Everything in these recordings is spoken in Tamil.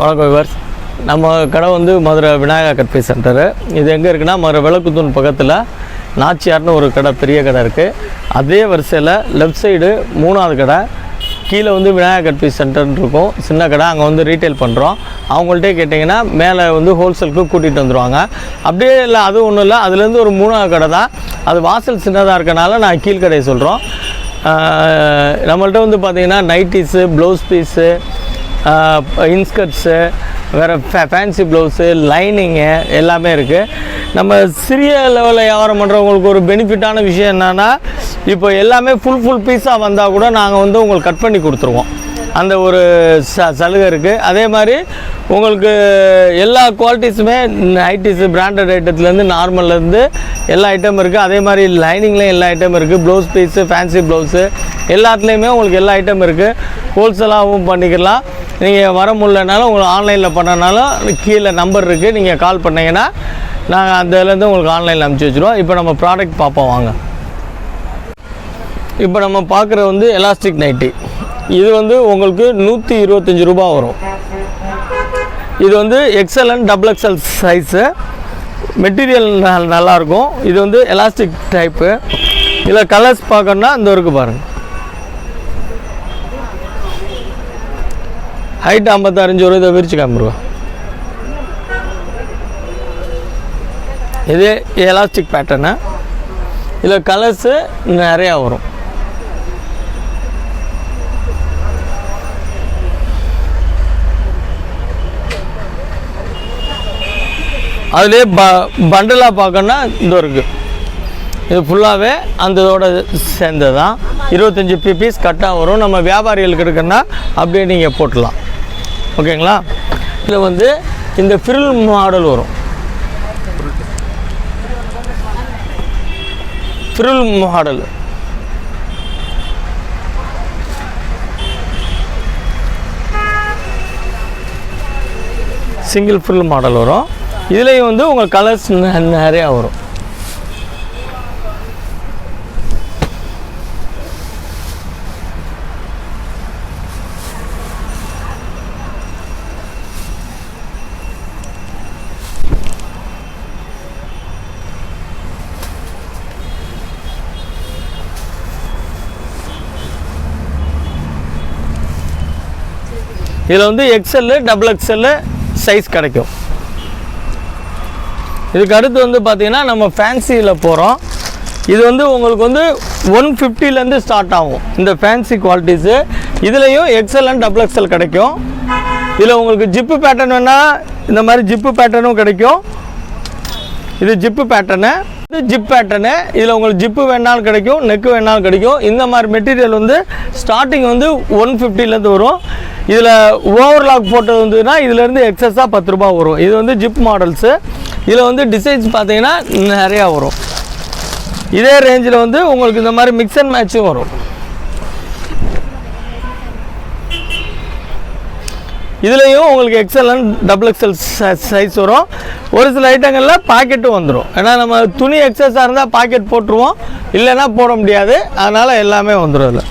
வணக்கம் விவர்ஸ். நம்ம கடை வந்து Madurai Vinayaka cut piece centre. இது எங்கே இருக்குன்னா மதுரை விளக்குத்தூண் பக்கத்தில் நாச்சியார்னு ஒரு கடை, பெரிய கடை இருக்குது. அதே வரிசையில் லெஃப்ட் சைடு 3வது கடை, கீழே வந்து விநாயகா கட் பீஸ் சென்டர்னு இருக்கும், சின்ன கடை. அங்கே வந்து ரீட்டைல் பண்ணுறோம். அவங்கள்ட்டே கேட்டிங்கன்னா மேலே வந்து ஹோல்சேலுக்கு கூட்டிகிட்டு வந்துடுவாங்க. அப்படியே இல்லை, அது ஒன்றும் இல்லை, அதுலேருந்து ஒரு 3வது கடை தான். அது வாசல் சின்னதாக இருக்கனால நான் கீழ்கடையை சொல்கிறோம். நம்மள்ட்ட வந்து பார்த்திங்கன்னா நைட்டிஸு, ப்ளவுஸ் பீஸு, இன்ஸ்கர்ட்ஸு, வேறு ஃபேன்சி ப்ளவுஸு, லைனிங்கு எல்லாமே இருக்குது. நம்ம சிறிய லெவலில் வியாபாரம் பண்ணுறவங்களுக்கு ஒரு பெனிஃபிட்டான விஷயம் என்னென்னா, இப்போ எல்லாமே ஃபுல் பீஸாக வந்தால் கூட நாங்கள் வந்து உங்களுக்கு கட் பண்ணி கொடுத்துருவோம். அந்த ஒரு சலுகை இருக்குது. அதே மாதிரி உங்களுக்கு எல்லா குவாலிட்டிஸுமே நைட்டிஸு பிராண்டட் ஐட்டத்துலேருந்து நார்மல்லேருந்து எல்லா ஐட்டம் இருக்குது. அதே மாதிரி லைனிங்லேயும் எல்லா ஐட்டம் இருக்குது. ப்ளவுஸ் பீஸு, ஃபேன்சி ப்ளவுஸு எல்லாத்துலேயுமே உங்களுக்கு எல்லா ஐட்டம் இருக்குது. ஹோல்சேலாகவும் பண்ணிக்கலாம். நீங்கள் வர முடியலனாலும் உங்களுக்கு ஆன்லைனில் பண்ணனாலும் கீழே நம்பர் இருக்குது, நீங்கள் கால் பண்ணிங்கன்னா நாங்கள் அந்த இதுலேருந்து உங்களுக்கு ஆன்லைனில் அனுப்பிச்சி வச்சுருவோம். இப்போ நம்ம ப்ராடக்ட் பார்ப்போம் வாங்க. இப்போ நம்ம பார்க்குறது வந்து எலாஸ்டிக் நைட்டி. இது வந்து உங்களுக்கு 125 ரூபா வரும். இது வந்து XL and XXL size. Material நல்லாயிருக்கும். இது வந்து எலாஸ்டிக் டைப்பு. இதில் கலர்ஸ் பார்க்கணுன்னா இந்த இருக்குது பாருங்கள். ஹைட் 56 வரும். இதை விரிச்சு காமிடுவா. இது எலாஸ்டிக் பேட்டர்னு. இதில் கலர்ஸு நிறையா வரும். அதுலேயே பண்டலாக பார்க்கணுன்னா இந்த இருக்குது. இது ஃபுல்லாகவே அந்த இதோட சேர்ந்தது தான். 25 பீஸ் கட்டாக வரும். நம்ம வியாபாரிகளுக்கு இருக்குன்னா அப்படியே நீங்கள் போட்டலாம். ஓகேங்களா? இதில் வந்து இந்த ஃப்ரில் மாடல் வரும். Frill model single frill model வரும். இதுலேயும் வந்து உங்கள் கலர்ஸ் நிறையா வரும். இதில் வந்து XL, XXL சைஸ் கிடைக்கும். இதுக்கு அடுத்து வந்து பார்த்திங்கன்னா நம்ம ஃபேன்சியில் போகிறோம். இது வந்து உங்களுக்கு வந்து 150லேருந்து ஸ்டார்ட் ஆகும் இந்த ஃபேன்சி குவாலிட்டிஸு. இதுலேயும் XL and XXL கிடைக்கும். இதில் உங்களுக்கு ஜிப்பு பேட்டர்ன் வேணால் இந்த மாதிரி ஜிப்பு பேட்டர்னும் கிடைக்கும். இது ஜிப்பு பேட்டர்னு, இது ஜிப் பேட்டர்னு. இதில் உங்களுக்கு ஜிப்பு வேணாலும் கிடைக்கும், நெக்கு வேணாலும் கிடைக்கும். இந்த மாதிரி மெட்டீரியல் வந்து ஸ்டார்டிங் வந்து 150லேருந்து வரும். இதில் ஓவர்லாக் போட்டது வந்துன்னா இதிலேருந்து எக்ஸஸாக 10 ரூபா வரும். இது வந்து ஜிப் மாடல்ஸு. இதில் வந்து டிசைன்ஸ் பார்த்தீங்கன்னா நிறையா வரும். இதே ரேஞ்சில் வந்து உங்களுக்கு இந்த மாதிரி மிக்ஸ் அண்ட் மேட்சும் வரும். இதுலேயும் உங்களுக்கு XL and XXL சைஸ் வரும். ஒரு சில ஐட்டங்களில் பாக்கெட்டும் வந்துடும். ஏன்னா நம்ம துணி எக்ஸஸாக இருந்தால் பாக்கெட் போட்டுருவோம், இல்லைன்னா போட முடியாது. அதனால் எல்லாமே வந்துடும். இல்லை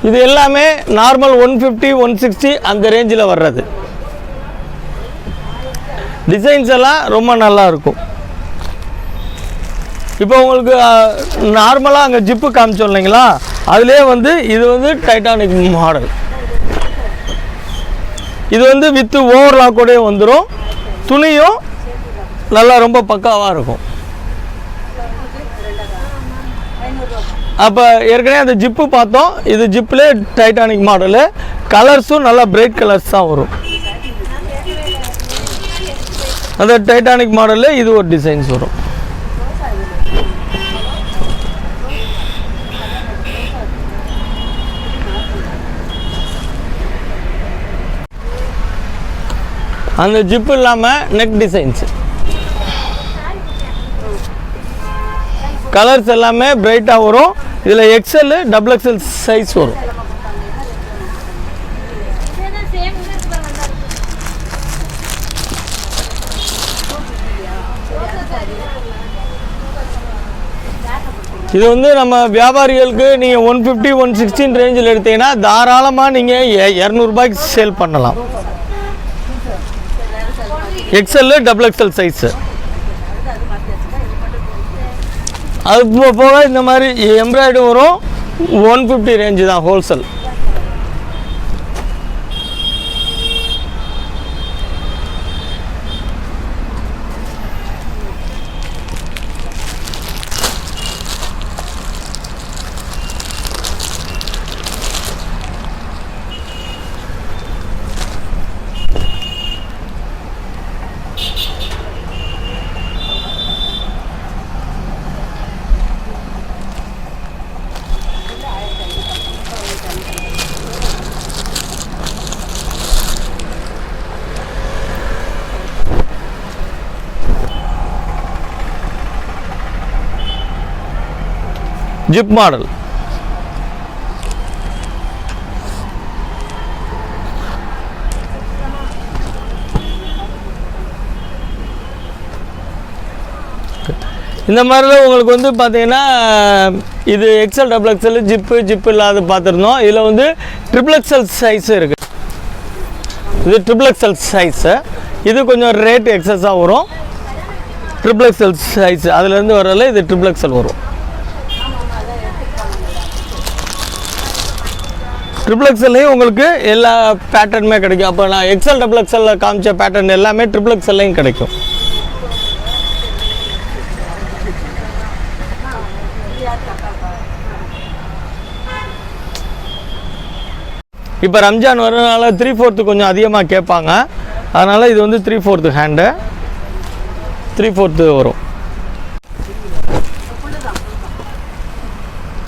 இது எல்லாமே நார்மல் 150, 160 அந்த ரேஞ்சில் வர்றது. டிசைன்ஸ் எல்லாம் ரொம்ப நல்லா இருக்கும். இப்போ உங்களுக்கு நார்மலாக அங்கே ஜிப்பு காமிச்சோம் இல்லைங்களா, அதுலேயே வந்து இது வந்து டைட்டானிக் மாடல். இது வந்து வித்து ஓவர்லாக்கோடே வந்துடும். துணியும் நல்லா ரொம்ப பக்காவாக இருக்கும். அப்போ ஏற்கனவே அந்த ஜிப்பு பார்த்தோம். இது ஜிப்லேயே டைட்டானிக் மாடலு. கலர்ஸும் நல்லா பிரைட் கலர்ஸ் தான் வரும். அந்த டைட்டானிக் மாடலில் இது ஒரு டிசைன்ஸ் வரும். அந்த ஜிப்பு இல்லாமல் நெக் டிசைன்ஸ். கலர்ஸ் எல்லாமே பிரைட்டாக வரும். இதில் XL, XXL சைஸ் வரும். இது வந்து நம்ம வியாபாரிகளுக்கு நீங்கள் 150 116 ரேஞ்சில் எடுத்தீங்கன்னா தாராளமாக நீங்கள் 200 ரூபாய்க்கு சேல் பண்ணலாம். XL XXL size. அது போக இந்த மாதிரி எம்ப்ராய்டு வரும் 150 ரேஞ்சு தான் ஹோல்சேல். Zip model. இந்த மாதிரிலாம் உங்களுக்கு வந்து பார்த்தீங்கன்னா இது XL XXL ஜிப்பு இல்லாத பார்த்துருந்தோம். இதில் வந்து XXL சைஸு இருக்குது. இது XXL சைஸு. இது கொஞ்சம் ரேட் எக்ஸஸாக வரும். XXL சைஸு அதுலேருந்து வரல இது XXL வரும். XXLலையும் உங்களுக்கு எல்லா பேட்டர்னுமே கிடைக்கும். அப்போ நான் XL XXL காமிச்ச பேட்டர்ன் எல்லாமே XXLலையும் கிடைக்கும். இப்போ ரம்ஜான் வரனால 3/4 கொஞ்சம் அதிகமாக கேட்பாங்க. அதனால் இது வந்து 3/4 ஹேண்டு 3/4 வரும்.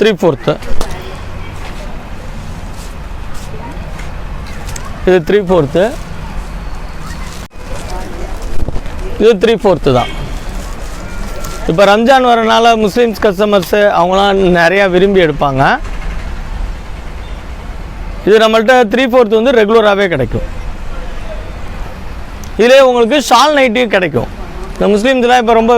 3/4 இது 3/4 இது 3/4 தான். இப்போ ரம்ஜான் வரனால முஸ்லீம்ஸ் கஸ்டமர்ஸு அவங்களாம் நிறையா விரும்பி எடுப்பாங்க. இது நம்மள்ட்ட 3/4 வந்து ரெகுலராகவே கிடைக்கும். இதிலே உங்களுக்கு ஷால் நைட்டியும் கிடைக்கும். இந்த முஸ்லீம்ஸ்லாம் இப்போ ரொம்ப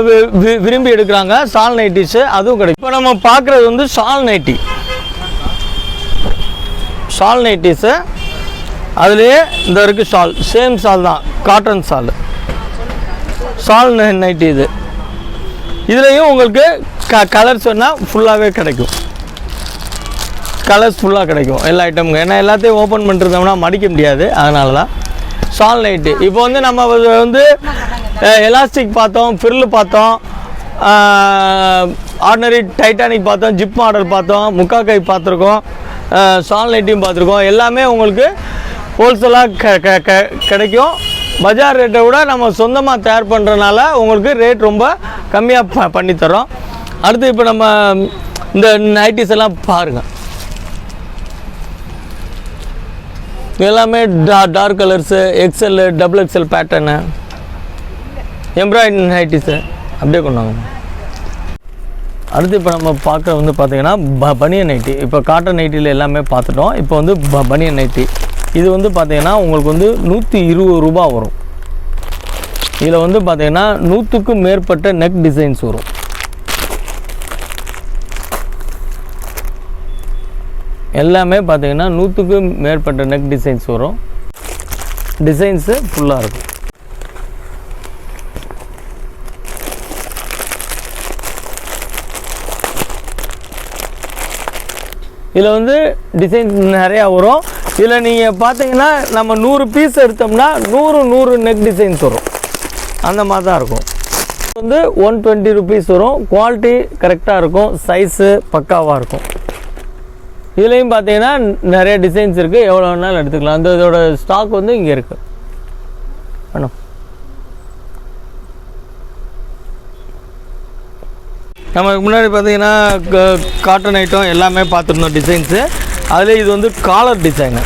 விரும்பி எடுக்கிறாங்க ஷால் நைட்டிஸு, அதுவும் கிடைக்கும். இப்போ நம்ம பார்க்குறது வந்து ஷால் நைட்டி. ஷால் நைட்டிஸு அதுலேயே இந்த இருக்குது ஷால், சேம் ஷால் தான், காட்டன் ஷால் நைட்டி. இது இதுலேயும் உங்களுக்கு கலர்ஸ் வேணால் ஃபுல்லாகவே கிடைக்கும். கலர்ஸ் ஃபுல்லாக கிடைக்கும் எல்லா ஐட்டமுங்க. ஏன்னா எல்லாத்தையும் ஓப்பன் பண்ணிருந்தோம்னா மடிக்க முடியாது, அதனால தான் ஷால் நைட்டு. இப்போ வந்து நம்ம வந்து எலாஸ்டிக் பார்த்தோம், ஃப்ரில் பார்த்தோம், ஆர்டினரி டைட்டானிக் பார்த்தோம், ஜிப் மாடல் பார்த்தோம், முக்கா கை பார்த்துருக்கோம், ஷால் நைட்டியும் பார்த்துருக்கோம். எல்லாமே உங்களுக்கு ஹோல்சேலாக கிடைக்கும். பஜார் ரேட்டை விட நம்ம சொந்தமாக தயார் பண்ணுறதுனால உங்களுக்கு ரேட் ரொம்ப கம்மியாக பண்ணித்தரோம். அடுத்து இப்போ நம்ம இந்த நைட்டிஸ் எல்லாம் பாருங்கள். எல்லாமே dark colours, XL XXL pattern, embroidery nighties அப்படியே கொண்டாங்க. அடுத்து இப்போ நம்ம பார்க்க வந்து பார்த்திங்கன்னா பனியன் நைட்டி. இப்போ காட்டன் நைட்டியில் எல்லாமே பார்த்துட்டோம். இப்போ வந்து பனியன் நைட்டி. இது வந்து பார்த்திங்கன்னா உங்களுக்கு வந்து 120 ரூபா வரும். இதில் வந்து பார்த்திங்கன்னா 100க்கும் மேற்பட்ட நெக் டிசைன்ஸ் வரும். எல்லாமே பார்த்திங்கன்னா 100க்கும் மேற்பட்ட நெக் டிசைன்ஸ் வரும். டிசைன்ஸு ஃபுல்லாக இருக்கும். இதில் வந்து டிசைன்ஸ் நிறையா வரும். இதில் நீங்கள் பார்த்தீங்கன்னா நம்ம 100 பீஸ் எடுத்தோம்னா 100 நெக் டிசைன்ஸ் வரும். அந்த மாதிரி தான் இருக்கும். வந்து 120 ருபீஸ் வரும். குவாலிட்டி கரெக்டாக இருக்கும், சைஸு பக்காவாக இருக்கும். இதுலேயும் பார்த்தீங்கன்னா நிறைய டிசைன்ஸ் இருக்குது, எவ்வளோ வேணாலும் எடுத்துக்கலாம். அந்த இதோட ஸ்டாக் வந்து இங்கே இருக்குது. வேணும் நமக்கு முன்னாடி பார்த்தீங்கன்னா காட்டன் ஐட்டம் எல்லாமே பார்த்துருந்தோம் டிசைன்ஸு. அதில் இது வந்து காலர் டிசைனு.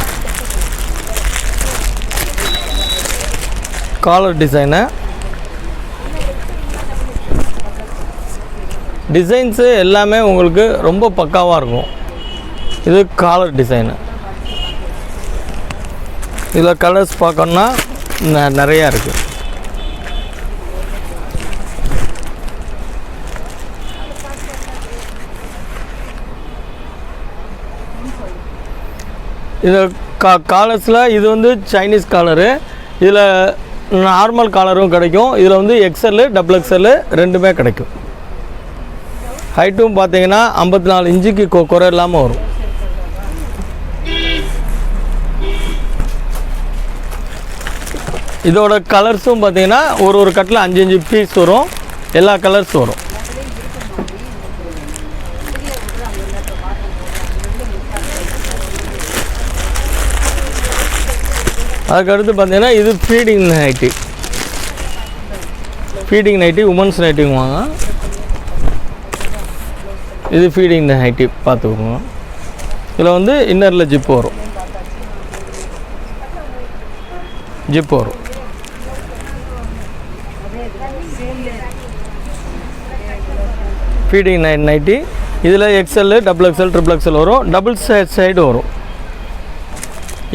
டிசைன்ஸு எல்லாமே உங்களுக்கு ரொம்ப பக்காவாக இருக்கும். இது காலர் டிசைனு. இதில் கலர்ஸ் பார்க்கணுன்னா நிறையா இருக்குது. இந்த காலர்ஸில் இது வந்து சைனீஸ் காலரு, இதில் நார்மல் காலரும் கிடைக்கும். இதில் வந்து XL XXL ரெண்டுமே கிடைக்கும். ஹைட்டும் பார்த்தீங்கன்னா 54 இன்ச்சுக்கு குறை இல்லாமல் வரும். இதோட கலர்ஸும் பார்த்தீங்கன்னா ஒரு கட்டில் 5 பீஸ் வரும். எல்லா கலர்ஸும் வரும். அதுக்கடுத்து பார்த்தீங்கன்னா இது ஃபீடிங் நைட்டி உமன்ஸ் நைட்டிங்குவாங்க. இது ஃபீடிங் நைட்டி பார்த்துக்கோங்க. இதில் வந்து இன்னரில் ஜிப்பு வரும். ஃபீடிங் நைட்டி இதில் XL XXL XXL வரும். டபுள் சைடு வரும்.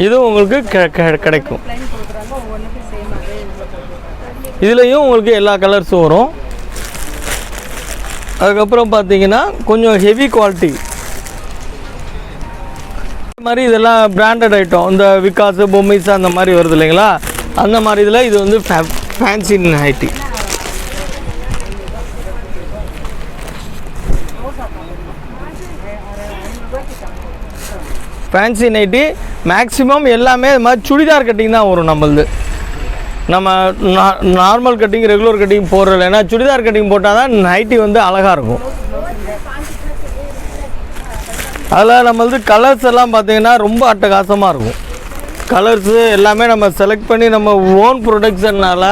இதுவும் உங்களுக்கு கிடைக்கும். இதுலேயும் உங்களுக்கு எல்லா கலர்ஸும் வரும். அதுக்கப்புறம் பார்த்தீங்கன்னா கொஞ்சம் ஹெவி குவாலிட்டி மாதிரி இதெல்லாம் பிராண்டட் ஐட்டம். இந்த விகாஸ் பொம்மைஸ் அந்த மாதிரி வருது இல்லைங்களா, அந்த மாதிரி இதில் இது வந்து fancy nightie. Fancy nightie maximum எல்லாமே இது மாதிரி சுடிதார் கட்டிங் தான் வரும். நம்ம நார்மல் கட்டிங் ரெகுலர் கட்டிங் போடுறதில்ல. ஏன்னா சுடிதார் கட்டிங் போட்டால் தான் நைட்டி வந்து அழகாக இருக்கும். அதில் நம்மளது கலர்ஸ் எல்லாம் பார்த்திங்கன்னா ரொம்ப அட்டகாசமாக இருக்கும். கலர்ஸு எல்லாமே நம்ம செலக்ட் பண்ணி நம்ம ஓன் ப்ரொடக்ஷன்னால்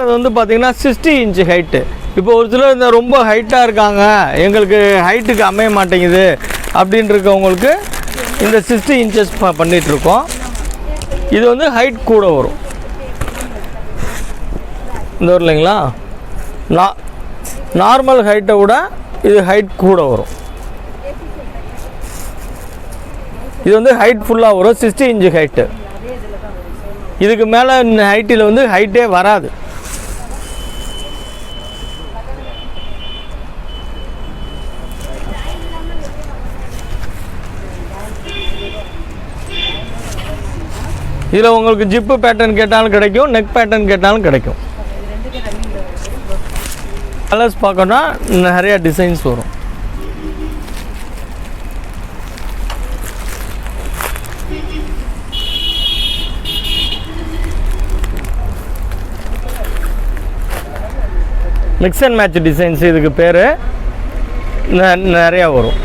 அது வந்து பார்த்திங்கன்னா 60 இன்ச்சு ஹைட்டு. இப்போ ஒரு சிலர் இந்த ரொம்ப ஹைட்டாக இருக்காங்க, எங்களுக்கு ஹைட்டுக்கு அமைய மாட்டேங்குது அப்படின்னு இருக்கவங்களுக்கு இந்த 60 இன்ச்சஸ் பண்ணிகிட்ருக்கோம். இது வந்து ஹைட் கூட வரும். இந்த ஒரு இல்லைங்களா, நார்மல் ஹைட்டை விட இது ஹைட் கூட வரும். இது வந்து ஹைட் ஃபுல்லாக வரும். 60 இன்ச்சு ஹைட்டு. இதுக்கு மேலே ஹைட்டில் வந்து ஹைட்டே வராது. இதில் உங்களுக்கு ஜிப்பு பேட்டர்ன் கேட்டாலும் கிடைக்கும், நெக் பேட்டர்ன் கேட்டாலும் கிடைக்கும். கலர்ஸ் பார்க்கணுன்னா நிறையா டிசைன்ஸ் வரும். மிக்ஸ் அண்ட் மேட்ச் டிசைன்ஸ் இதுக்கு பேர். நிறையா வரும்.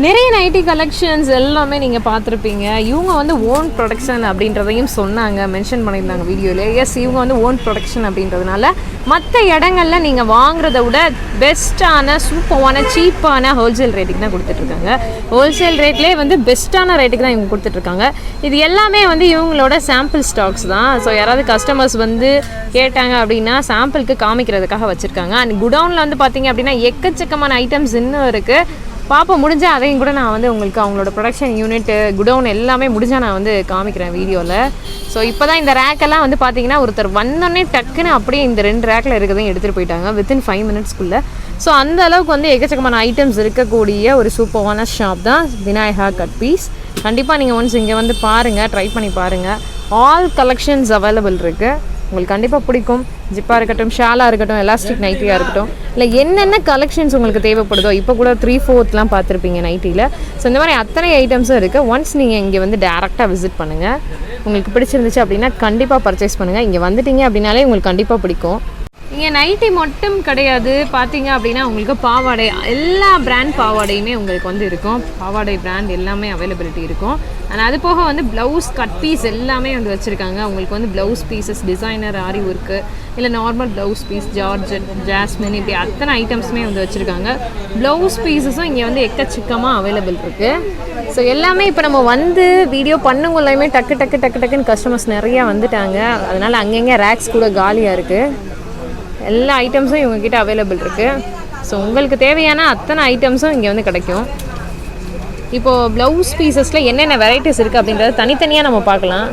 நிறைய நைட்டி கலெக்ஷன்ஸ் எல்லாமே நீங்கள் பார்த்துருப்பீங்க. இவங்க வந்து ஓன் ப்ரொடக்ஷன் அப்படின்றதையும் சொன்னாங்க, மென்ஷன் பண்ணியிருந்தாங்க வீடியோவில். எஸ், இவங்க வந்து ஓன் ப்ரொடக்ஷன் அப்படின்றதுனால மற்ற இடங்களில் நீங்கள் வாங்குறத விட பெஸ்ட்டான சூப்பரான சீப்பான ஹோல்சேல் ரேட்டுக்கு தான் கொடுத்துட்ருக்காங்க. ஹோல்சேல் ரேட்லேயே வந்து பெஸ்ட்டான ரேட்டுக்கு தான் இவங்க கொடுத்துட்ருக்காங்க. இது எல்லாமே வந்து இவங்களோட சாம்பிள் ஸ்டாக்ஸ் தான். ஸோ யாராவது கஸ்டமர்ஸ் வந்து கேட்டாங்க அப்படின்னா சாம்பிளுக்கு காமிக்கிறதுக்காக வச்சுருக்காங்க. அண்ட் குடவுனில் வந்து பார்த்திங்க அப்படின்னா எக்கச்சக்கமான ஐட்டம்ஸ் இன்னும் இருக்குது. பார்ப்போம், முடிஞ்சால் அதையும் கூட நான் வந்து உங்களுக்கு அவங்களோட ப்ரொடக்ஷன் யூனிட்டு குடவுன் எல்லாமே முடிஞ்சால் நான் வந்து காமிக்கிறேன் வீடியோவில். ஸோ இப்போ தான் இந்த ரேக்கெல்லாம் வந்து பார்த்தீங்கன்னா ஒருத்தர் வந்தோடனே டக்குன்னு அப்படியே இந்த 2 ரேக்கில் இருக்கிறதையும் எடுத்துகிட்டு போயிட்டாங்க வித்தின் 5 மினிட்ஸ்க்குள்ளே. ஸோ அந்த அளவுக்கு வந்து எக்கச்சக்கமான ஐட்டம்ஸ் இருக்கக்கூடிய ஒரு சூப்பரான ஷாப் தான் விநாயகா கட் பீஸ். கண்டிப்பாக நீங்கள் ஒன்ஸ் இங்கே வந்து பாருங்கள், ட்ரை பண்ணி பாருங்கள். ஆல் கலெக்ஷன்ஸ் அவைலபிள் இருக்குது. உங்களுக்கு கண்டிப்பாக பிடிக்கும். ஜிப்பாக இருக்கட்டும், ஷாலாக இருக்கட்டும், எலாஸ்டிக் நைட்டியாக இருக்கட்டும், இல்லை என்னென்ன கலெக்ஷன்ஸ் உங்களுக்கு தேவைப்படுதோ. இப்போ கூட 3/4 பார்த்துருப்பீங்க நைட்டியில். ஸோ இந்த மாதிரி அத்தனை ஐட்டம்ஸும் இருக்குது. ஒன்ஸ் நீங்கள் இங்கே வந்து டேரெக்டாக விசிட் பண்ணுங்கள். உங்களுக்கு பிடிச்சிருந்துச்சு அப்படின்னா கண்டிப்பாக பர்ச்சேஸ் பண்ணுங்கள். இங்கே வந்துட்டீங்க அப்படின்னாலே உங்களுக்கு கண்டிப்பாக பிடிக்கும். இங்கே நைட்டி மட்டும் கிடையாது, பார்த்தீங்க அப்படின்னா உங்களுக்கு பாவாடை, எல்லா பிராண்ட் பாவாடையுமே உங்களுக்கு வந்து இருக்கும். பாவாடை பிராண்ட் எல்லாமே அவைலபிலிட்டி இருக்கும். ஆனால் அது போக வந்து ப்ளவுஸ் கட் பீஸ் எல்லாமே வந்து வச்சுருக்காங்க. உங்களுக்கு வந்து blouse pieces designer aari work, இல்லை normal blouse piece, georgette, jasmine, இப்படி அத்தனை ஐட்டம்ஸுமே வந்து வச்சுருக்காங்க. ப்ளவுஸ் பீஸஸும் இங்கே வந்து எக்கச்சக்கமாக அவைலபிள் இருக்குது. ஸோ எல்லாமே இப்போ நம்ம வந்து வீடியோ பண்ணுங்கள்லையுமே டக்குன்னு கஸ்டமர்ஸ் நிறையா வந்துட்டாங்க. அதனால் அங்கங்கே ரேக்ஸ் கூட காலியாக இருக்குது. எல்லா ஐட்டம்ஸும் இவங்ககிட்ட அவைலபிள் இருக்குது. ஸோ உங்களுக்கு தேவையான அத்தனை ஐட்டம்ஸும் இங்கே வந்து கிடைக்கும். இப்போது ப்ளவுஸ் பீசஸில் என்னென்ன வெரைட்டிஸ் இருக்குது அப்படின்றத தனித்தனியாக நம்ம பார்க்கலாம்.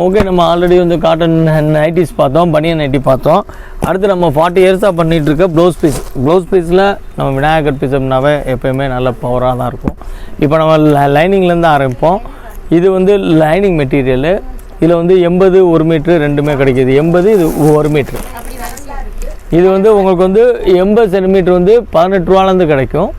ஓகே, நம்ம ஆல்ரெடி வந்து காட்டன் நைட்டிஸ் பார்த்தோம், பனியன் நைட்டி பார்த்தோம். அடுத்து நம்ம 40 இயர்ஸாக பண்ணிகிட்டு இருக்க ப்ளவுஸ் பீஸில் நம்ம விநாயகர் பீஸம்னாவே எப்போயுமே நல்ல பவராக தான் இருக்கும். இப்போ நம்ம லைனிங்லேருந்து ஆரம்பிப்போம். இது வந்து லைனிங் மெட்டீரியலு. இதில் வந்து 80 1 மீட்ரு ரெண்டுமே கிடைக்கிது. 80 இது 1 மீட்ரு. இது வந்து உங்களுக்கு வந்து 80 சென்டிமீட்ரு வந்து 18 ரூபாலேருந்து கிடைக்கும்.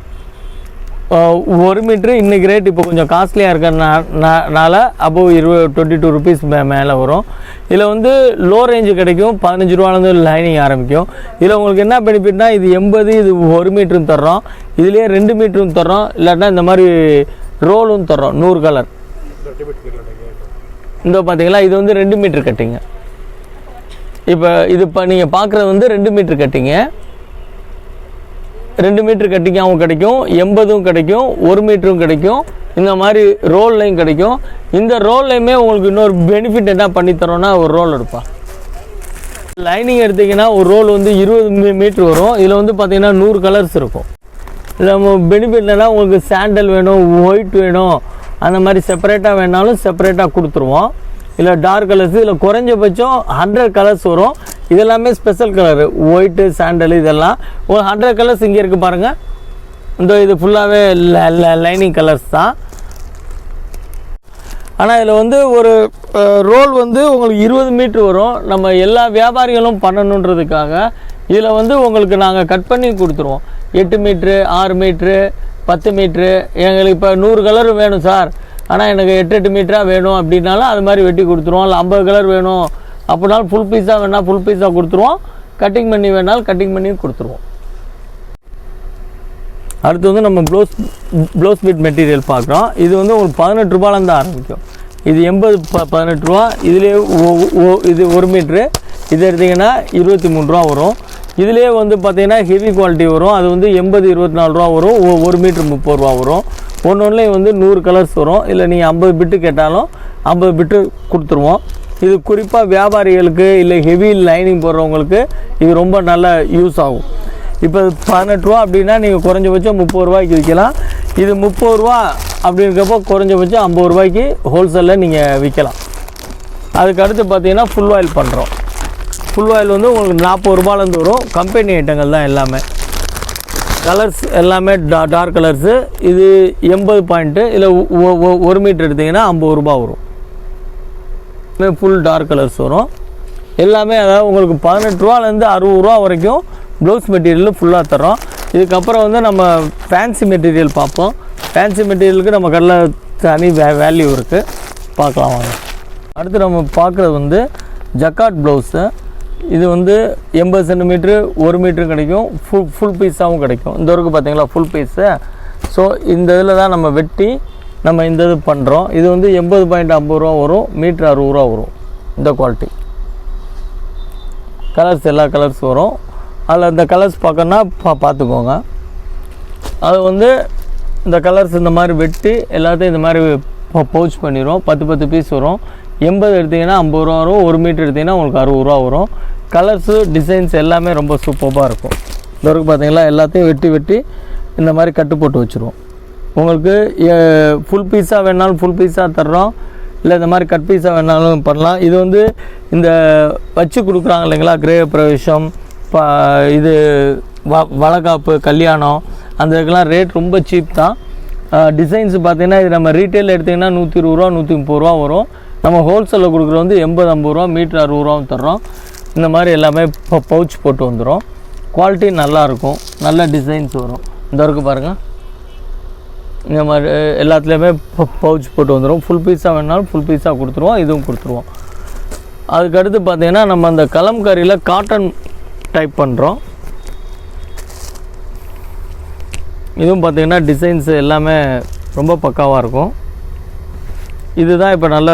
1 மீட்ரு இன்றைக்கி ரேட் இப்போ கொஞ்சம் காஸ்ட்லியாக இருக்கிறனால அபோவ் 22 ருபீஸ் மேலே வரும். இதில் வந்து லோ ரேஞ்சு கிடைக்கும், 15 ரூபாலேருந்து லைனிங் ஆரம்பிக்கும். இதில் உங்களுக்கு என்ன பெனிஃபிட்னா, இது 80 இது 1 மீட்டரும் தர்றோம், இதுலேயே 2 மீட்டரும் தர்றோம், இல்லாட்டினா இந்த மாதிரி ரோலும் தர்றோம். 100 கலர். இந்த பார்த்தீங்களா, இது வந்து 2 மீட்ரு கட்டிங்க. இப்போ நீங்கள் பார்க்குறது வந்து 2 மீட்ரு கட்டிங்க. 2 மீட்ரு கட்டிங்காகவும் கிடைக்கும், 80ம் கிடைக்கும், 1 மீட்டரும் கிடைக்கும், இந்த மாதிரி ரோல்லையும் கிடைக்கும். இந்த ரோல்லையுமே உங்களுக்கு இன்னொரு பெனிஃபிட் என்ன பண்ணித்தரோன்னா, ஒரு ரோல் எடுப்பா. லைனிங் எடுத்திங்கன்னா ஒரு ரோல் வந்து 20 மீட்ரு வரும். இதில் வந்து பார்த்திங்கன்னா 100 கலர்ஸ் இருக்கும். இதில் நம்ம பெனிஃபிட் என்னென்னா, உங்களுக்கு சாண்டல் வேணும், ஒயிட் வேணும், அந்த மாதிரி செப்பரேட்டாக வேணாலும் செப்பரேட்டாக கொடுத்துருவோம். இல்லை டார்க் கலர்ஸ், இதில் குறைஞ்சபட்சம் 100 கலர்ஸ் வரும். இதெல்லாமே ஸ்பெஷல் கலரு, ஒயிட்டு, சாண்டல், இதெல்லாம் ஒரு 100 கலர்ஸ் இங்கே இருக்குது பாருங்கள். இது ஃபுல்லாகவே லைனிங் கலர்ஸ் தான். ஆனால் இதில் வந்து ஒரு ரோல் வந்து உங்களுக்கு 20 மீட்ரு வரும். நம்ம எல்லா வியாபாரிகளும் பண்ணணுன்றதுக்காக இதில் வந்து உங்களுக்கு நாங்கள் கட் பண்ணி கொடுத்துருவோம். 8 மீட்ரு, 6 மீட்ரு, 10 மீட்ரு. எங்களுக்கு இப்போ 100 கலர் வேணும் சார், ஆனால் எனக்கு 8 மீட்டராக வேணும் அப்படின்னாலும் அது மாதிரி வெட்டி கொடுத்துருவோம். இல்லை 50 கலர் வேணும் அப்படின்னாலும் ஃபுல் பீஸாக வேணால் ஃபுல் பீஸாக கொடுத்துருவோம், கட்டிங் பண்ணி வேணாலும் கட்டிங் பண்ணி கொடுத்துருவோம். அடுத்து வந்து நம்ம ப்ளவுஸ் பீட் மெட்டீரியல் பார்க்குறோம். இது வந்து உங்களுக்கு 18 ரூபாலேருந்து ஆரம்பிக்கும். இது 80 18 ரூபா. இதுலேயே இது 1 மீட்ரு. இது எடுத்திங்கன்னா 23 ரூபா வரும். இதுலேயே வந்து பார்த்திங்கன்னா ஹெவி குவாலிட்டி வரும். அது வந்து 80 24 ரூபா வரும். 1 மீட்ரு 30 ரூபா வரும். ஒன்றுலேயும் வந்து 100 கலர்ஸ் வரும். இல்லை நீங்கள் 50 பிட்டு கேட்டாலும் 50 பிட்டு கொடுத்துருவோம். இது குறிப்பாக வியாபாரிகளுக்கு இல்லை ஹெவி லைனிங் போடுறவங்களுக்கு இது ரொம்ப நல்ல யூஸ் ஆகும். இப்போ 18 ரூபா அப்படின்னா நீங்கள் குறைஞ்சபட்சம் 30 ரூபாய்க்கு விற்கலாம். இது 30 ரூபா அப்படின்றப்போ குறைஞ்சபட்சம் 50 ரூபாய்க்கு ஹோல்சேலில் நீங்கள் விற்கலாம். அதுக்கு அடுத்து பார்த்தீங்கன்னா ஃபுல் ஆயில் பண்ணுறோம். ஃபுல் ஆயில் வந்து உங்களுக்கு 40 ரூபாலேருந்து வரும். கம்பெனி ஐட்டங்கள் தான் எல்லாமே. கலர்ஸ் எல்லாமே டார்க் கலர்ஸு. இது 80 பாயிண்ட்டு. இல்லை 1 மீட்டர் எடுத்திங்கன்னா 50 ரூபா வரும். ஃபுல் டார்க் கலர்ஸ் வரும் எல்லாமே. அதாவது உங்களுக்கு 18 ரூபாலேருந்து 60 ரூபா வரைக்கும் ப்ளவுஸ் மெட்டீரியல் ஃபுல்லாக தரோம். இதுக்கப்புறம் வந்து நம்ம ஃபேன்சி மெட்டீரியல் பார்ப்போம். ஃபேன்சி மெட்டீரியலுக்கு நம்ம கடையில் தனி வேல்யூ இருக்குது, பார்க்கலாம் வாங்க. அடுத்து நம்ம பார்க்குறது வந்து ஜக்காட் ப்ளவுஸு. இது வந்து 80 சென்டிமீட்ரு 1 மீட்ரு கிடைக்கும், ஃபுல் பீஸாகவும் கிடைக்கும். இந்த வரைக்கும் பார்த்தீங்களா ஃபுல் பீஸு. ஸோ இந்த இதில் தான் நம்ம வெட்டி நம்ம இந்த இது பண்ணுறோம். இது வந்து 80.50 ரூபா வரும், மீட்ரு 60 ரூபா வரும். இந்த குவாலிட்டி கலர்ஸ் எல்லா கலர்ஸ் வரும். அதில் இந்த கலர்ஸ் பார்க்கணுன்னா பார்த்துக்கோங்க. அது வந்து இந்த கலர்ஸ் இந்த மாதிரி வெட்டி எல்லாத்தையும் இந்த மாதிரி பவுச் பண்ணிடுவோம். 10 பீஸ் வரும். 80 எடுத்திங்கன்னா 50 ரூபா வரும். 1 மீட்ரு எடுத்திங்கன்னா உங்களுக்கு 60 ரூபா வரும். கலர்ஸு டிசைன்ஸ் எல்லாமே ரொம்ப சூப்பராக இருக்கும். இந்த வரைக்கும் பார்த்தீங்களா எல்லாத்தையும் வெட்டி இந்த மாதிரி கட்டு போட்டு வச்சுருவோம். உங்களுக்கு ஃபுல் பீஸாக வேணாலும் ஃபுல் பீஸாக தர்றோம், இல்லை இந்த மாதிரி கட் பீஸாக வேணாலும் பண்ணலாம். இது வந்து இந்த வச்சு கொடுக்குறாங்க இல்லைங்களா, கிரக பிரவேசம், இது வளகாப்பு, கல்யாணம், அந்த இதுக்கெல்லாம் ரேட் ரொம்ப சீப் தான். டிசைன்ஸ் பார்த்தீங்கன்னா இது நம்ம ரீட்டெயில் எடுத்திங்கன்னா 120 ரூபா 130 ரூபா வரும். நம்ம ஹோல்சேலில் கொடுக்குறது வந்து 80-50 ரூபா, மீட்ரு 60 ரூபாவும் தர்றோம். இந்த மாதிரி எல்லாமே பவுச் போட்டு வந்துடும். குவாலிட்டி நல்லாயிருக்கும், நல்ல டிசைன்ஸ் வரும். இந்த வரைக்கும் பாருங்கள், இந்த மாதிரி எல்லாத்துலேயுமே பவுச் போட்டு வந்துடும். ஃபுல் பீஸாக வேணாலும் ஃபுல் பீஸாக கொடுத்துருவோம், இதுவும் கொடுத்துருவோம். அதுக்கடுத்து பார்த்திங்கன்னா நம்ம அந்த கலம்காரியில் காட்டன் டைப் பண்ணுறோம். இதுவும் பார்த்திங்கன்னா டிசைன்ஸ் எல்லாமே ரொம்ப பக்காவாக இருக்கும். இதுதான் இப்போ நல்ல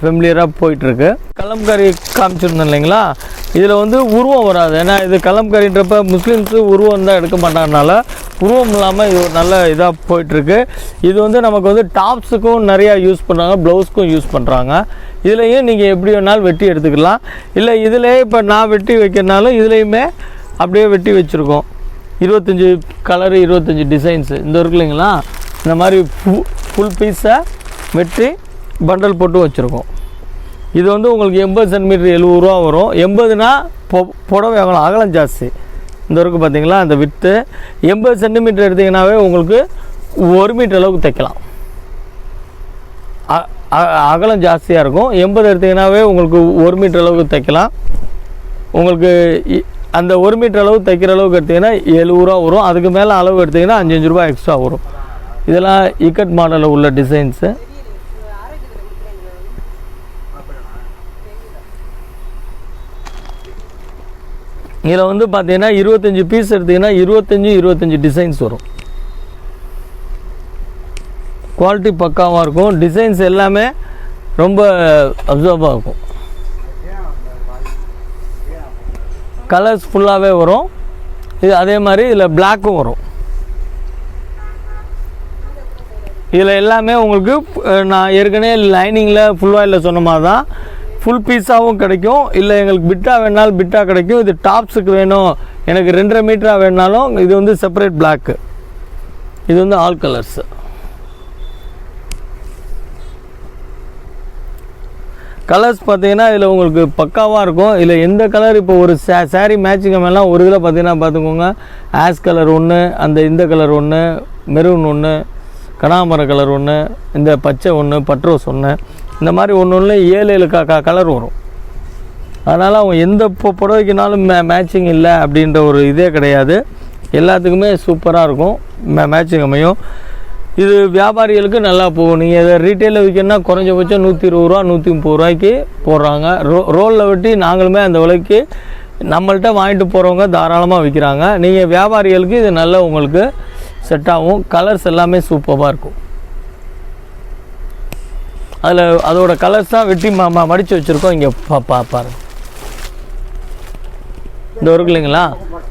ஃபெமிலியராக போயிட்டுருக்கு. கலம்காரி காமிச்சிருந்தோம் இல்லைங்களா, இதில் வந்து உருவம் வராது. ஏன்னா இது கலம்காரின்றப்ப முஸ்லீம்ஸு உருவம் தான் எடுக்க மாட்டாங்கனால உருவம் இல்லாமல் இது ஒரு நல்ல இதாக போயிட்டுருக்கு. இது வந்து நமக்கு வந்து டாப்ஸுக்கும் நிறையா யூஸ் பண்ணுறாங்க, ப்ளவுஸ்க்கும் யூஸ் பண்ணுறாங்க. இதுலேயும் நீங்கள் எப்படி வேணாலும் வெட்டி எடுத்துக்கலாம். இல்லை இதிலே இப்போ நான் வெட்டி வைக்கிறனாலும் இதுலேயுமே அப்படியே வெட்டி வச்சுருக்கோம். 25 கலரு 25 டிசைன்ஸு இந்த இருக்கு இல்லைங்களா, இந்த மாதிரி ஃபுல் பீஸை வெட்டி பண்டல் போட்டு வச்சுருக்கோம். இது வந்து உங்களுக்கு 80 சென்டிமீட்டர் 70 ரூபா வரும். 80னா புடவை அகலம் ஜாஸ்தி. இந்த இருக்குது பார்த்தீங்களா, அந்த வித்து 80 சென்டிமீட்டர் எடுத்திங்கனாவே உங்களுக்கு 1 மீட்டர் அளவுக்கு தைக்கலாம். அகலம் ஜாஸ்தியாக இருக்கும். 80 எடுத்திங்கனாவே உங்களுக்கு 1 மீட்டர் அளவுக்கு தைக்கலாம். உங்களுக்கு அந்த 1 மீட்டர் அளவு தைக்கிற அளவுக்கு எடுத்திங்கன்னா 70 ரூபா வரும். அதுக்கு மேலே அளவு எடுத்திங்கன்னா 5 ரூபா எக்ஸ்ட்ரா வரும். இதெல்லாம் இக்கட் மாடலில் உள்ள டிசைன்ஸு. இதில் வந்து பார்த்தீங்கன்னா 25 பீஸ் எடுத்திங்கன்னா 25 டிசைன்ஸ் வரும். குவாலிட்டி பக்காவாக இருக்கும். டிசைன்ஸ் எல்லாமே ரொம்ப அப்சர்வாக இருக்கும். கலர்ஸ் ஃபுல்லாகவே வரும். இது அதே மாதிரி இதில் பிளாக்கும் வரும். இதில் எல்லாமே உங்களுக்கு நான் ஏற்கனவே லைனிங்கில் ஃபுல் ஆயிலில் சொன்ன மாதிரி தான் ஃபுல் பீஸாகவும் கிடைக்கும். இல்லை எங்களுக்கு பிட்டா வேணாலும் பிட்டா கிடைக்கும். இது டாப்ஸுக்கு வேணும் எனக்கு 2.5 மீட்டராக வேணாலும் இது வந்து செப்பரேட் பிளாக்கு. இது வந்து ஆல் கலர்ஸு. கலர்ஸ் பார்த்தீங்கன்னா இதில் உங்களுக்கு பக்காவாக இருக்கும். இதில் எந்த கலர் இப்போ ஒரு சாரீ மேட்சிங் மேலாம் ஒரு இதில் பார்த்தீங்கன்னா பார்த்துக்கோங்க, ஆஷ் கலர் ஒன்று, இந்த கலர் ஒன்று, மெரூன் ஒன்று, கனாமர கலர் ஒன்று, இந்த பச்சை ஒன்று, பட்ரோஸ் ஒன்று, இந்த மாதிரி ஒன்று 7 கலர் வரும். அதனால் அவங்க எந்த புடவைக்குனாலும் மேட்சிங் இல்லை அப்படின்ற ஒரு இதே கிடையாது. எல்லாத்துக்குமே சூப்பராக இருக்கும், மேட்சிங் அமையும். இது வியாபாரிகளுக்கு நல்லா போகும். நீங்கள் இதை ரீட்டெயிலில் விற்கணும்னா குறைஞ்சபட்சம் 120 ரூபா 130 ரூபாய்க்கு போடுறாங்க. ரோலில் வெட்டி நாங்களுமே அந்த விலைக்கு நம்மள்கிட்ட வாங்கிட்டு போகிறவங்க தாராளமாக விற்கிறாங்க. நீங்கள் வியாபாரிகளுக்கு இது நல்லா உங்களுக்கு செட் ஆகும். கலர்ஸ் எல்லாமே சூப்பராக இருக்கும். அதில் அதோட கலர்ஸ் தான் வெட்டி மடித்து வச்சுருக்கோம். இங்கே பாருங்க, இந்த இருக்கு இல்லைங்களா,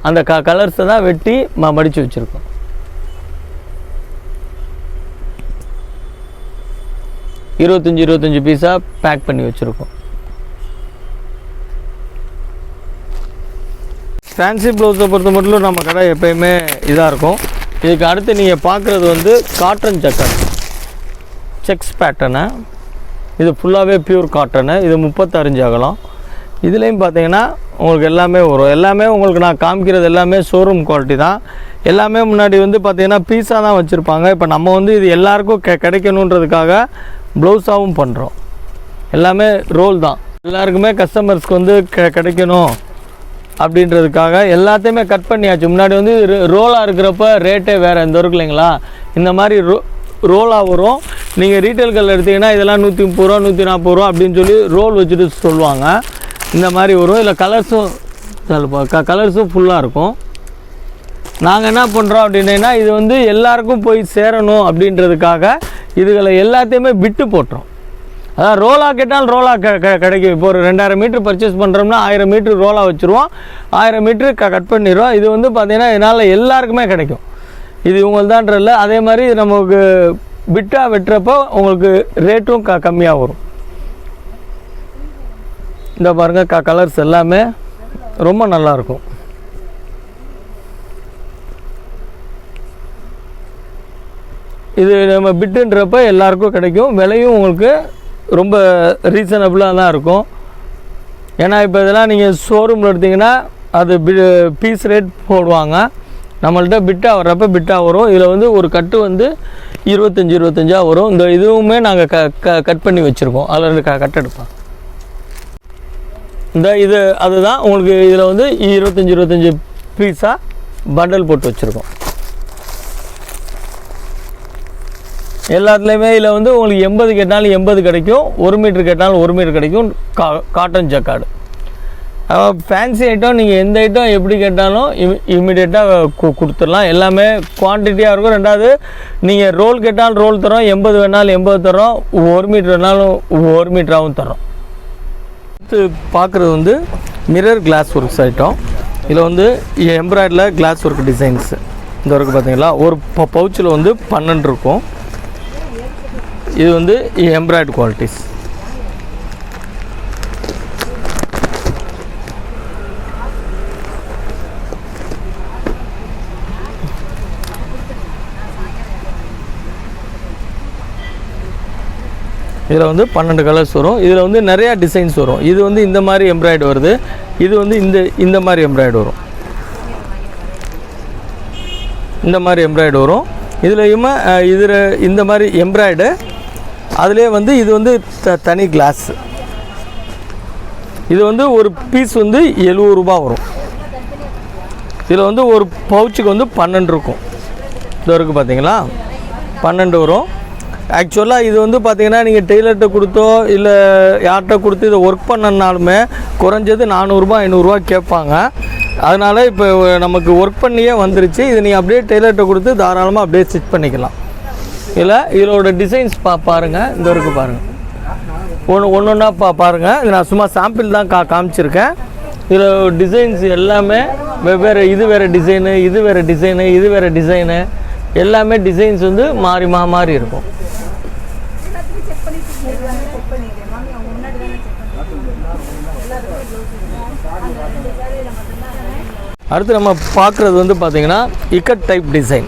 அந்த கலர்ஸை தான் வெட்டி மடித்து வச்சுருக்கோம். இருபத்தஞ்சு பீஸாக பேக் பண்ணி வச்சுருக்கோம். ஃபேன்சி ப்ளவுஸை பொறுத்த மட்டும் நம்ம கடை எப்போயுமே இதாக இருக்கும். இதுக்கு அடுத்து நீங்கள் பார்க்குறது வந்து காட்டன் செக்ஸ் பேட்டர்னு. இது ஃபுல்லாகவே பியூர் காட்டனு. இது 36 அகலம். இதுலேயும் பார்த்தீங்கன்னா உங்களுக்கு எல்லாமே வரும். எல்லாமே உங்களுக்கு நான் காமிக்கிறது எல்லாமே ஷோரூம் குவாலிட்டி தான். எல்லாமே முன்னாடி வந்து பார்த்தீங்கன்னா பீஸாக தான் வச்சுருப்பாங்க. இப்போ நம்ம வந்து இது எல்லாருக்கும் கிடைக்கணுன்றதுக்காக ப்ளவுஸாகவும் பண்ணுறோம். எல்லாமே ரோல் தான். எல்லாருக்குமே கஸ்டமர்ஸ்க்கு வந்து கிடைக்கணும் அப்படின்றதுக்காக எல்லாத்தையுமே கட் பண்ணியாச்சு. முன்னாடி வந்து ரோலாக இருக்கிறப்ப ரேட்டே வேறு. இந்த இருக்கு இல்லைங்களா, இந்த மாதிரி ரோலாக வரும். நீங்கள் ரீட்டைல் கல்ல எடுத்திங்கன்னா இதெல்லாம் 130 ரூபா 140 ரூபா அப்படின்னு சொல்லி ரோல் வச்சுட்டு சொல்லுவாங்க. இந்த மாதிரி வரும். இல்லை கலர்ஸும் ஃபுல்லாக இருக்கும். நாங்கள் என்ன பண்ணுறோம் அப்படின்னா, இது வந்து எல்லாருக்கும் போய் சேரணும் அப்படின்றதுக்காக இதுகளை எல்லாத்தையுமே விட்டு போட்டுறோம். அதான் ரோலாக கேட்டாலும் ரோலாக கிடைக்கும். இப்போ ஒரு 2000 மீட்ரு பர்ச்சேஸ் பண்ணுறோம்னா 1000 மீட்ரு ரோலாக வச்சுருவோம். 1000 மீட்ரு கட் பண்ணிடுவோம். இது வந்து பார்த்திங்கன்னா இதனால் எல்லாருக்குமே கிடைக்கும். இது இவங்களுக்கு தான்றதில்ல. அதே மாதிரி நமக்கு பிட்டாக வெட்டுறப்போ உங்களுக்கு ரேட்டும் கம்மியாக வரும். இந்த பாருங்கள், கலர்ஸ் எல்லாமே ரொம்ப நல்லாயிருக்கும். இது நம்ம பிட்டுன்றப்ப எல்லாருக்கும் கிடைக்கும். விலையும் உங்களுக்கு ரொம்ப ரீசனபிளாக தான் இருக்கும். ஏன்னா இப்போ இதெல்லாம் நீங்கள் ஷோரூமில் எடுத்திங்கன்னா அது பீஸ் ரேட் போடுவாங்க. நம்மள்கிட்ட பிட்டாக வர்றப்ப பிட்டாக வரும். இதில் வந்து ஒரு கட்டு வந்து 25 வரும். இந்த இதுவுமே நாங்கள் கட் பண்ணி வச்சுருக்கோம். அதில் இருந்து கட் எடுப்போம். இது அதுதான் உங்களுக்கு இதில் வந்து 25 பீஸாக பண்டல் போட்டு வச்சுருக்கோம். எல்லாத்துலேயுமே இதில் வந்து உங்களுக்கு 80 கேட்டாலும் 80 கிடைக்கும். 1 மீட்டர் கேட்டாலும் 1 மீட்டர் கிடைக்கும். Cotton jacquard. ஃபேன்சி ஐட்டம் நீங்கள் எந்த ஐட்டம் எப்படி கேட்டாலும் இம்மிடியேட்டாக கொடுத்துடலாம். எல்லாமே குவான்டிட்டியாக இருக்கும். ரெண்டாவது நீங்கள் ரோல் கேட்டாலும் ரோல் தரோம். 80 வேணாலும் 80 தரோம். 1 மீட்டர் வேணாலும் 1 மீட்டராகவும் தரோம். அடுத்து பார்க்குறது வந்து மிரர் கிளாஸ் ஒர்க்ஸ் ஐட்டம். இதில் வந்து எம்ப்ராய்டரியில் கிளாஸ் ஒர்க் டிசைன்ஸு இந்த ஒர்க்கு பார்த்தீங்களா. ஒரு பவுச்சில் வந்து 12 இருக்கும். இது வந்து எம்ப்ராய்டு குவாலிட்டிஸ். இதில் வந்து 12 கலர்ஸ் வரும். இதில் வந்து நிறையா டிசைன்ஸ் வரும். இது வந்து இந்த மாதிரி எம்ப்ராய்டு வருது. இது வந்து இந்த மாதிரி எம்ப்ராய்டு வரும். இந்த மாதிரி எம்ப்ராய்டு வரும். இதுலேயுமே இதில் இந்த மாதிரி எம்ப்ராய்டு. அதிலே வந்து இது வந்து தனி கிளாஸ். இது வந்து ஒரு பீஸ் வந்து 70 ரூபா வரும். இதில் வந்து ஒரு பவுச்சுக்கு வந்து 12 இருக்கும். இது இருக்குது பார்த்தீங்களா, 12 வரும். ஆக்சுவலாக இது வந்து பார்த்தீங்கன்னா நீங்கள் டெய்லர்கிட்ட கொடுத்தோ இல்லை யார்கிட்ட கொடுத்து இதை ஒர்க் பண்ணனாலுமே குறைஞ்சது 400ரூபா 500ரூவா கேட்பாங்க. அதனால் இப்போ நமக்கு ஒர்க் பண்ணியே வந்துருச்சு. இது நீங்கள் அப்படியே டெய்லர்கிட்ட கொடுத்து தாராளமாக அப்படியே ஸ்டிச் பண்ணிக்கலாம். இதோட டிசைன்ஸ் பாருங்கள். இந்த இருக்குது பாருங்கள், ஒன்றா பாருங்கள். இது நான் சும்மா சாம்பிள் தான் காமிச்சிருக்கேன். இதில் டிசைன்ஸ் எல்லாமே வெவ்வேறு. இது வேறு டிசைனு, இது வேறு டிசைனு, இது வேறு டிசைனு, எல்லாமே டிசைன்ஸ் வந்து மாறி இருக்கும். அடுத்து நம்ம பார்க்குறது வந்து பார்த்திங்கன்னா இக்கட் டைப் டிசைன்.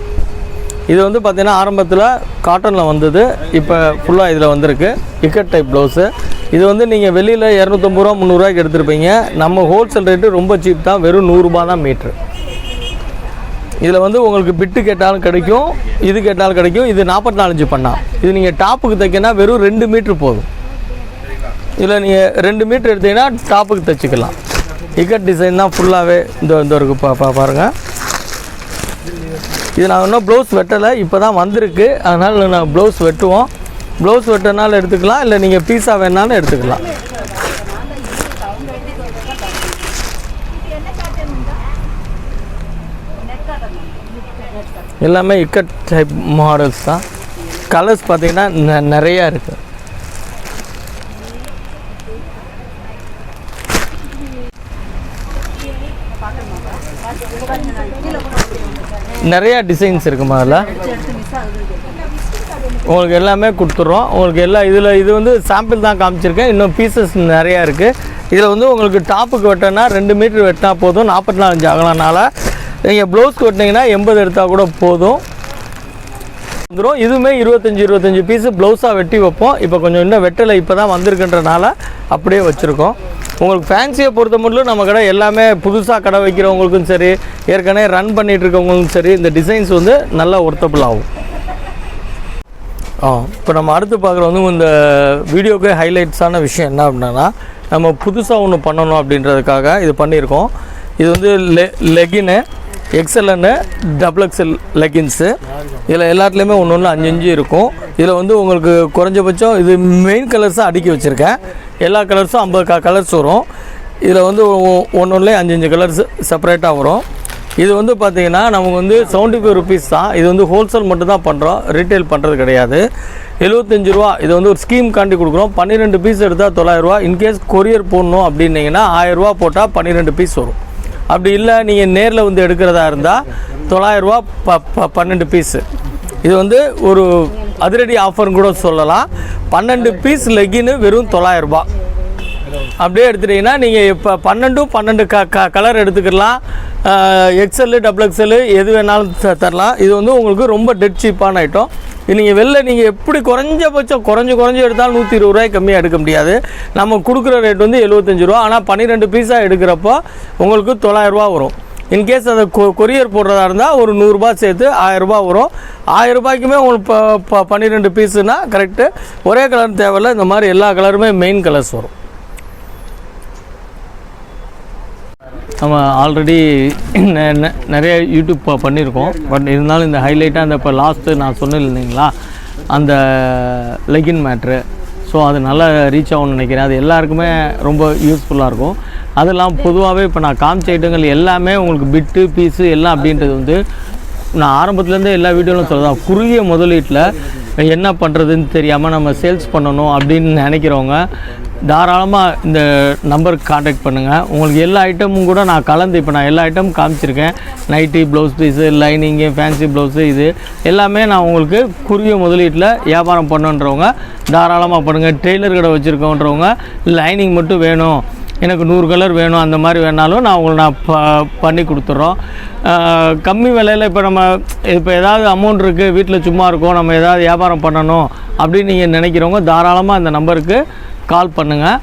இது வந்து பார்த்திங்கன்னா ஆரம்பத்தில் காட்டனில் வந்தது, இப்போ ஃபுல்லாக இதில் வந்திருக்கு இக்கட் டைப் ப்ளவுஸு. இது வந்து நீங்கள் வெளியில் 250 ரூபா 300 ரூபாய்க்கு எடுத்துருப்பீங்க. நம்ம ஹோல்சேல் ரேட்டு ரொம்ப சீப் தான், வெறும் 100 ரூபா தான் மீட்ரு. இதில் வந்து உங்களுக்கு பிட்டு கேட்டாலும் கிடைக்கும், இது கேட்டாலும் கிடைக்கும். இது 44 இன்ச்சு பண்ணால். இது நீங்கள் டாப்புக்கு தைக்கினா வெறும் 2 மீட்ரு போதும். இதில் நீங்கள் 2 மீட்ரு எடுத்தீங்கன்னா டாப்புக்கு தைச்சிக்கலாம். இக்கட் டிசைன் தான் ஃபுல்லாகவே இந்த இருக்குது பாருங்கள். இது நான் இன்னும் ப்ளவுஸ் வெட்டலை, இப்போ தான் வந்திருக்கு. அதனால் நான் ப்ளவுஸ் வெட்டுவோம். ப்ளவுஸ் வெட்டினாலும் எடுத்துக்கலாம், இல்லை நீங்கள் பீஸா வேணாலும் எடுத்துக்கலாம். எல்லாமே இக்கட் டைப் மாடல்ஸ் தான். கலர்ஸ் பார்த்திங்கன்னா நிறையா இருக்குது. நிறையா டிசைன்ஸ் இருக்குமா அதில் உங்களுக்கு எல்லாமே கொடுத்துட்றோம். உங்களுக்கு இது வந்து சாம்பிள் தான் காமிச்சிருக்கேன். இன்னும் பீசஸ் நிறையா இருக்குது. இதில் வந்து உங்களுக்கு டாப்புக்கு வெட்டினா 2 மீட்ரு வெட்டினா போதும். 44 இன்ச்சு ஆகலனால நீங்கள் ப்ளவுஸ்க்கு வெட்டினீங்கன்னா 80 எடுத்தால் கூட போதும் வந்துடும். இதுவுமே 25 பீஸு ப்ளவுஸாக வெட்டி வைப்போம். இப்போ கொஞ்சம் இன்னும் வெட்டலை, இப்போ தான் வந்திருக்குன்றனால அப்படியே வச்சுருக்கோம். உங்களுக்கு ஃபேன்சியை பொறுத்த மட்டும் நம்ம கடை எல்லாமே புதுசாக கடை வைக்கிறவங்களுக்கும் சரி, ஏற்கனவே ரன் பண்ணிகிட்டு இருக்கவங்களுக்கும் சரி, இந்த டிசைன்ஸ் வந்து நல்லா ஒர்த்தபிள் ஆகும். இப்போ நம்ம அடுத்து பார்க்குற வந்து இந்த வீடியோக்கு ஹைலைட்ஸான விஷயம் என்ன அப்படின்னா, நம்ம புதுசாக ஒன்று பண்ணணும் அப்படின்றதுக்காக இது பண்ணியிருக்கோம். இது வந்து லெகின்னு எக்ஸ்எல்னு XXL லெகின்ஸு. இதில் எல்லாத்துலேயுமே ஒன்று 5 இருக்கும். இதில் வந்து உங்களுக்கு குறைஞ்சபட்சம் இது மெயின் கலர்ஸாக அடுக்கி வச்சுருக்கேன். எல்லா கலர்ஸும் 50 கலர்ஸ் வரும். இதில் வந்து ஒன்றுலேயே 5 கலர்ஸ் செப்பரேட்டாக வரும். இது வந்து பார்த்திங்கன்னா நமக்கு வந்து 75 ருபீஸ் தான். இது வந்து ஹோல்சேல் மட்டும் தான் பண்ணுறோம், ரீட்டைல் பண்ணுறது கிடையாது. 75 ரூபா. இது வந்து ஒரு ஸ்கீம் காண்டி கொடுக்குறோம். 12 பீஸ் எடுத்தால் 900 ரூபா. இன்கேஸ் கொரியர் போடணும் அப்படின்னீங்கன்னா 1000 ரூபா போட்டால் 12 பீஸ் வரும். அப்படி இல்லை நீங்கள் நேரில் வந்து எடுக்கிறதா இருந்தால் 900 ரூபா 12 பீஸு. இது வந்து ஒரு அதிரடி ஆஃபர்னு கூட சொல்லலாம். 12 பீஸ் லெகின்னு வெறும் 900 ரூபா. அப்படியே எடுத்துட்டிங்கன்னா நீங்கள் இப்போ 12 கலர் எடுத்துக்கலாம். XL XXL எது வேணாலும் தரலாம். இது வந்து உங்களுக்கு ரொம்ப டெட் சீப்பான ஐட்டம். நீங்கள் வெளில நீங்கள் எப்படி குறைஞ்சபட்சம் குறைஞ்சி எடுத்தாலும் 120 ரூபாய்க்கு கம்மியாக எடுக்க முடியாது. நம்ம கொடுக்குற ரேட் வந்து 75 ரூபா. ஆனால் 12 பீஸாக எடுக்கிறப்போ உங்களுக்கு 900 ரூபா வரும். இன்கேஸ் அதை கொரியர் போடுறதா இருந்தால் ஒரு 100 ரூபா சேர்த்து 1000 ரூபா வரும். 1000 ரூபாய்க்குமே உங்களுக்கு 12 பீஸுனால் கரெக்டு. ஒரே கலர் தேவையில்லை, இந்த மாதிரி எல்லா கலருமே மெயின் கலர்ஸ் வரும். நம்ம ஆல்ரெடி நிறைய யூடியூப் பண்ணியிருக்கோம். பட் இருந்தாலும் இந்த ஹைலைட்டாக அந்த இப்போ லாஸ்ட்டு நான் சொன்னேன் இல்லைங்களா, அந்த லெகின் மேட்ரு. ஸோ அது நல்லா ரீச் ஆகும்னு நினைக்கிறேன். அது எல்லாருக்குமே ரொம்ப யூஸ்ஃபுல்லாக இருக்கும். அதெல்லாம் பொதுவாகவே இப்போ நான் காமிச்ச ஐட்டங்கள் எல்லாமே உங்களுக்கு பிட்டு பீஸு எல்லாம் அப்படின்றது வந்து நான் ஆரம்பத்துலேருந்தே எல்லா வீடியோவிலும் சொல்லுதான். குறுகிய முதலீட்டில் என்ன பண்ணுறதுன்னு தெரியாமல் நம்ம சேல்ஸ் பண்ணணும் அப்படின்னு நினைக்கிறவங்க தாராளமாக இந்த நம்பருக்கு காண்டாக்ட் பண்ணுங்கள். உங்களுக்கு எல்லா ஐட்டமும் கூட நான் கலந்து இப்போ நான் எல்லா ஐட்டமும் காமிச்சிருக்கேன். Nightie, blouse piece, lining, fancy blouse, இது எல்லாமே நான் உங்களுக்கு குறுகிய முதலீட்டில் வியாபாரம் பண்ணுன்றவங்க தாராளமாக பண்ணுங்கள். டெய்லர் கடை வச்சுருக்கோன்றவங்க லைனிங் மட்டும் வேணும், எனக்கு 100 கலர் வேணும் அந்த மாதிரி வேணாலும் நான் உங்களுக்கு பண்ணி கொடுத்துட்றோம். கம்மி விலையில் இப்போ ஏதாவது அமௌண்ட் இருக்குது, வீட்டில் சும்மா இருக்கோம், நம்ம ஏதாவது வியாபாரம் பண்ணணும் அப்படின்னு நீங்கள் நினைக்கிறவங்க தாராளமாக அந்த நம்பருக்கு கால் பண்ணுங்கள்.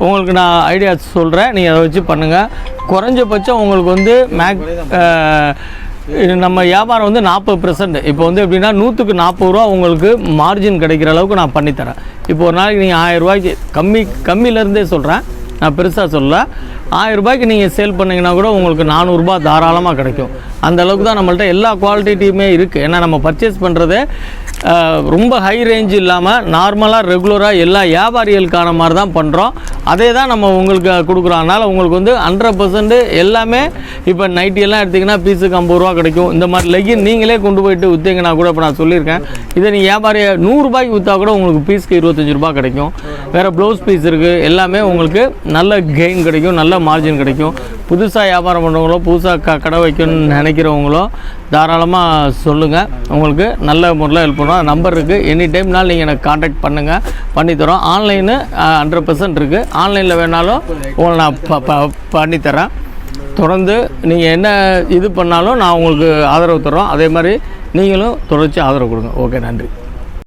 உங்களுக்கு நான் ஐடியா சொல்கிறேன், நீங்கள் அதை வச்சு பண்ணுங்கள். குறைஞ்சபட்சம் உங்களுக்கு நம்ம வியாபாரம் 40%. இப்போ எப்படின்னா 100க்கு 40 ரூபா உங்களுக்கு மார்ஜின் கிடைக்கிற அளவுக்கு நான் பண்ணித்தரேன். இப்போ ஒரு நாளைக்கு நீங்கள் 1000 ரூபாய்க்கு கம்மியிலேருந்தே சொல்கிறேன், நான் பெருசாக சொல்ல, 1000 ரூபாய்க்கு நீங்கள் சேல் பண்ணிங்கன்னா கூட உங்களுக்கு 400 ரூபா தாராளமாக கிடைக்கும். அந்த அளவுக்கு தான் நம்மள்ட்ட எல்லா குவாலிட்டியுமே இருக்குது. ஏன்னா நம்ம பர்ச்சேஸ் பண்ணுறது ரொம்ப ஹை ரேஞ்ச் இல்லாமல் நார்மலாக ரெகுலராக எல்லா வியாபாரிகளுக்கான மாதிரி தான் பண்ணுறோம். அதே தான் நம்ம உங்களுக்கு கொடுக்குறோம். அதனால் உங்களுக்கு 100% எல்லாமே இப்போ நைட்டியெல்லாம் எடுத்திங்கன்னா பீஸுக்கு 50 ரூபா கிடைக்கும். இந்த மாதிரி லெகின் நீங்களே கொண்டு போயிட்டு விற்றீங்கன்னா கூட இப்போ நான் சொல்லியிருக்கேன், இதை நீங்கள் வியாபாரி 100 ரூபாய்க்கு விற்றா கூட உங்களுக்கு பீஸுக்கு 25 ரூபா கிடைக்கும். வேறு ப்ளவுஸ் பீஸ் இருக்குது, எல்லாமே உங்களுக்கு நல்ல கெயின் கிடைக்கும், நல்ல மார்ஜின் கிடைக்கும். புதுசாக வியாபாரம் பண்ணுறவங்களோ புதுசாக கடை வைக்கணும்னு நினைக்கிறவங்களோ தாராளமாக சொல்லுங்கள், உங்களுக்கு நல்ல முறையில் ஹெல்ப் பண்ணுவோம். நம்பர் இருக்குது, எனி டைம்னாலும் நீங்கள் எனக்கு காண்டாக்ட் பண்ணுங்கள், பண்ணித்தரோம். ஆன்லைனு 100% இருக்குது. ஆன்லைனில் வேணாலும் உங்களை நான் பண்ணித்தரேன். தொடர்ந்து நீங்கள் என்ன இது பண்ணாலும் நான் உங்களுக்கு ஆதரவு தரோம். அதே மாதிரி நீங்களும் தொடர்ச்சி ஆதரவு கொடுங்க. ஓகே, நன்றி.